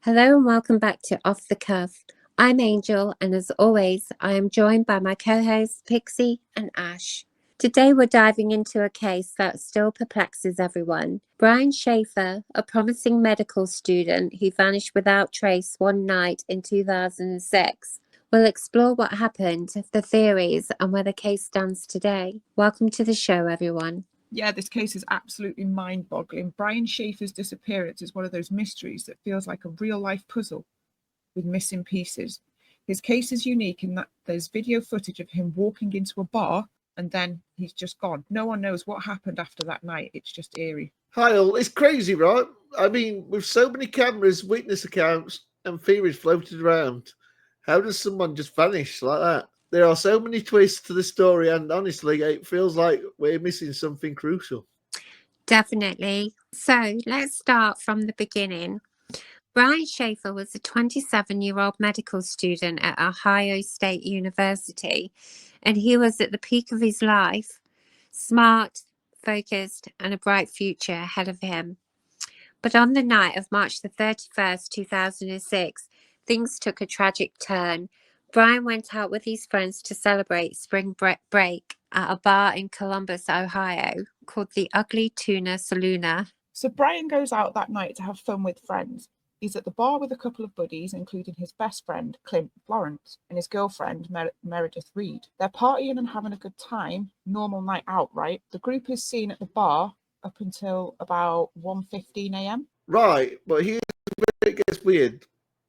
Hello and welcome back to Off the Cuff. I'm Angel, and as always, I am joined by my co-hosts Pixie and Ash. Today we're diving into a case that still perplexes everyone. Brian Shaffer, a promising medical student who vanished without trace one night in 2006. We'll explore what happened, the theories, and where the case stands today. Welcome to the show, everyone. Yeah, this case is absolutely mind-boggling. Brian Shaffer's disappearance is one of those mysteries that feels like a real-life puzzle with missing pieces. His case is unique in that there's video footage of him walking into a bar and then he's just gone. No one knows what happened after that night. It's just eerie. Hi all, it's crazy, right? I mean, with so many cameras, witness accounts, and theories floated around, how does someone just vanish like that? There are so many twists to the story, and honestly, it feels like we're missing something crucial. Definitely. So let's start from the beginning. Brian Shaffer was a 27-year-old medical student at Ohio State University, and he was at the peak of his life, smart, focused, and a bright future ahead of him. But on the night of March the 31st, 2006, things took a tragic turn. Brian went out with his friends to celebrate spring break at a bar in Columbus, Ohio, called the Ugly Tuna Saloon. So Brian goes out that night to have fun with friends. He's at the bar with a couple of buddies, including his best friend, Clint Florence, and his girlfriend, Meredith Reed. They're partying and having a good time. Normal night out, right? The group is seen at the bar up until about 1:15 a.m. Right, but here's where it gets weird.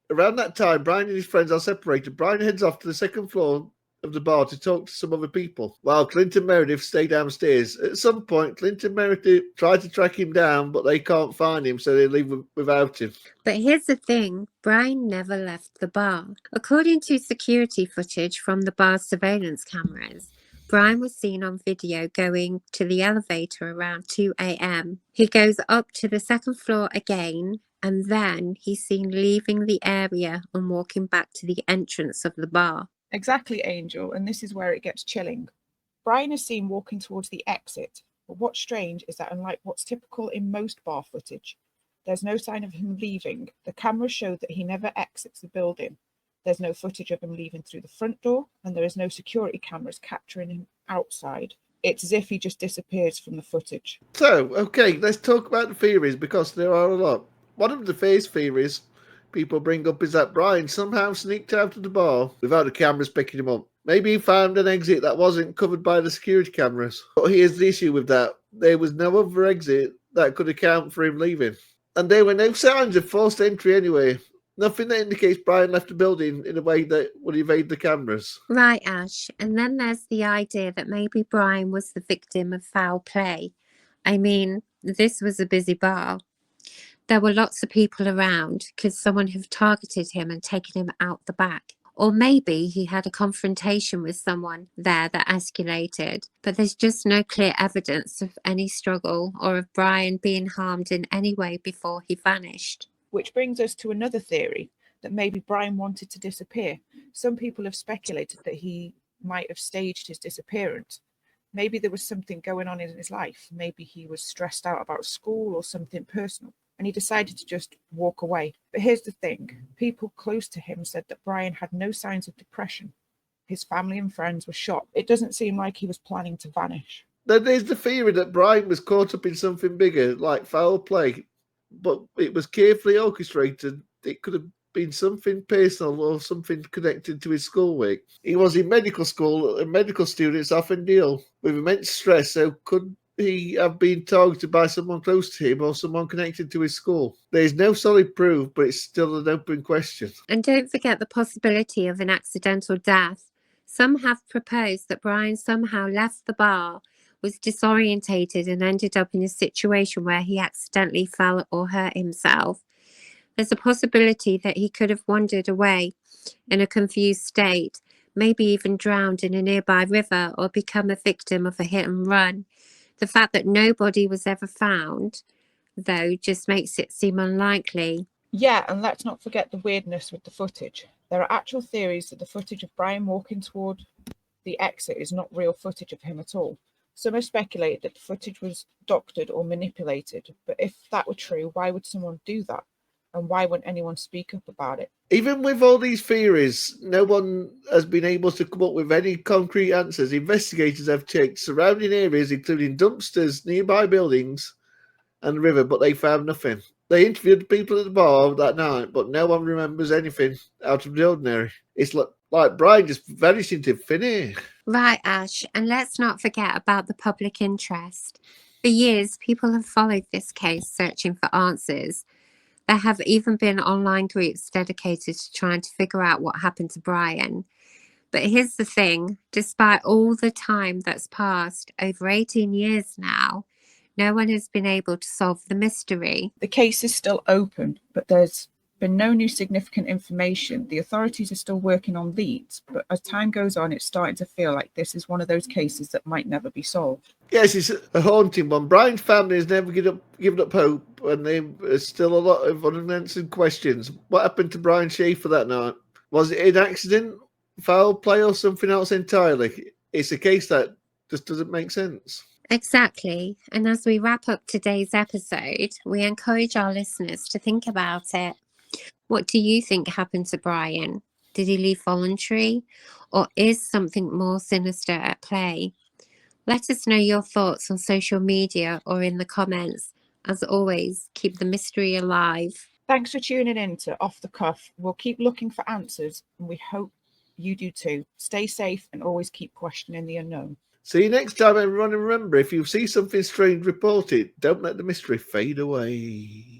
Around that time, Brian and his friends are separated. Brian heads off to the second floor of the bar to talk to some other people, while Clint and Meredith stay downstairs. At some point, Clint and Meredith try to track him down, but they can't find him, so they leave without him. But here's the thing, Brian never left the bar. According to security footage from the bar's surveillance cameras, Brian was seen on video going to the elevator around 2 a.m. He goes up to the second floor again, and then he's seen leaving the area and walking back to the entrance of the bar. Exactly, Angel, and this is where it gets chilling. Brian is seen walking towards the exit, but what's strange is that unlike what's typical in most bar footage, there's no sign of him leaving. The cameras show that he never exits the building. There's no footage of him leaving through the front door, and there is no security cameras capturing him outside. It's as if he just disappears from the footage. So, okay, let's talk about the theories, because there are a lot. One of the first theories people bring up is that Brian somehow sneaked out of the bar without the cameras picking him up. Maybe he found an exit that wasn't covered by the security cameras. But here's the issue with that. There was no other exit that could account for him leaving. And there were no signs of forced entry anyway. Nothing that indicates Brian left the building in a way that would evade the cameras. Right, Ash. And then there's the idea that maybe Brian was the victim of foul play. I mean, this was a busy bar. There were lots of people around. Could someone have targeted him and taken him out the back? Or maybe he had a confrontation with someone there that escalated. But there's just no clear evidence of any struggle or of Brian being harmed in any way before he vanished. Which brings us to another theory, that maybe Brian wanted to disappear. Some people have speculated that he might have staged his disappearance. Maybe there was something going on in his life. Maybe he was stressed out about school or something personal, and he decided to just walk away. But here's the thing. People close to him said that Brian had no signs of depression. His family and friends were shocked. It doesn't seem like he was planning to vanish. Then there's the theory that Brian was caught up in something bigger, like foul play, but it was carefully orchestrated. It could have been something personal or something connected to his schoolwork. He was in medical school, and medical students often deal with immense stress, so could he have been targeted by someone close to him or someone connected to his school? There's no solid proof, but it's still an open question. And don't forget the possibility of an accidental death. Some have proposed that Brian somehow left the bar, was disorientated, and ended up in a situation where he accidentally fell or hurt himself. There's a possibility that he could have wandered away in a confused state, maybe even drowned in a nearby river or become a victim of a hit and run. The fact that nobody was ever found, though, just makes it seem unlikely. Yeah, and let's not forget the weirdness with the footage. There are actual theories that the footage of Brian walking toward the exit is not real footage of him at all. Some have speculated that the footage was doctored or manipulated, but if that were true, why would someone do that? And why wouldn't anyone speak up about it? Even with all these theories, no one has been able to come up with any concrete answers. Investigators have checked surrounding areas, including dumpsters, nearby buildings, and the river, but they found nothing. They interviewed the people at the bar that night, but no one remembers anything out of the ordinary. It's like Brian just vanished into thin air. Right, Ash, and let's not forget about the public interest. For years, people have followed this case, searching for answers. There have even been online groups dedicated to trying to figure out what happened to Brian. But here's the thing, despite all the time that's passed, over 18 years now, no one has been able to solve the mystery. The case is still open, but there's been no new significant information. The authorities are still working on leads, but as time goes on, it's starting to feel like this is one of those cases that might never be solved. Yes, it's a haunting one. Brian's family has never given up hope, and there's still a lot of unanswered questions. What happened to Brian Shaffer that night? Was it an accident, foul play, or something else entirely? It's a case that just doesn't make sense. Exactly. And as we wrap up today's episode, we encourage our listeners to think about it. What do you think happened to Brian? Did he leave voluntary? Or is something more sinister at play? Let us know your thoughts on social media or in the comments. As always, keep the mystery alive. Thanks for tuning in to Off the Cuff. We'll keep looking for answers, and we hope you do too. Stay safe and always keep questioning the unknown. See you next time, everyone. And remember, if you see something strange, report it. Don't let the mystery fade away.